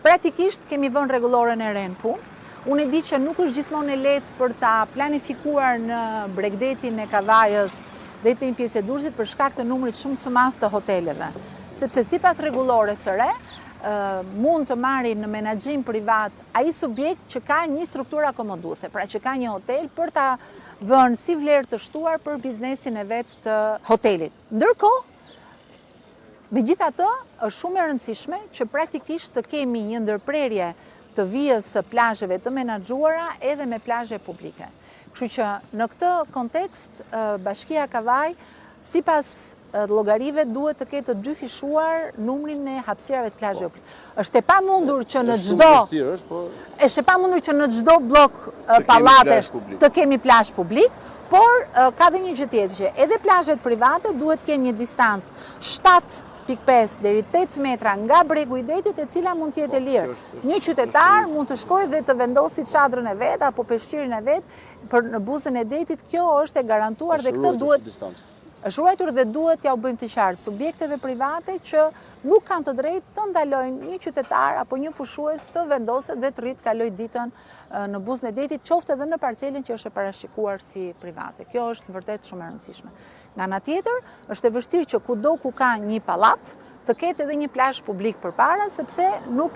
Praktikisht kemi vënë rregulloren e re në punë. Unë e di që nuk është gjithmonë e lehtë për ta planifikuar në Bregdetin e Kavajës dhe të pjesë e Durrësit për shkak të numrit shumë të madh të hoteleve. Sepse sipas rregullores së re, mund të marrin në menaxhim privat ai subjekt që ka një strukturë akomoduese, pra që ka një hotel për ta vënë si vlerë të shtuar për biznesin e vet të hotelit. Ndërkohë, megjithatë, është shumë e rëndësishme që praktikisht të kemi një ndërprerje të vijës së plazheve të menaxhuara edhe me plazhe publike. Kështu që në këtë kontekst, Bashkia Kavaj, sipas llogarive duhet të ketë të dyfishuar numrin e hapësirave të plazheve publike. Është e pamundur që në çdo blok pallatesh të kemi plazh publik, por ka dhe një gjë tjetër që edhe plazhet private duhet të kenë një distancë 7.5 deri 8 metra nga bregu i detit, e cila mund të jetë e lirë. Një qytetar mund të shkojë dhe të vendosi çadrën e vet apo peshqirin e vet në buzën e detit. Kjo është e garantuar dhe këtë duhet është ruajtur dhe duhet ja u bëjmë të qartë subjekteve private që nuk kanë të drejtë të ndalojnë një qytetar apo një pushues të vendoset dhe të rritë kaloj ditën në buzën e detit, qoftë edhe në parcelin që është e parashikuar si private. Kjo është vërtet shumë e rëndësishme. Nga ana tjetër, është e vështirë që kudo ku ka një pallat të ketë edhe një plazh publik përpara, sepse nuk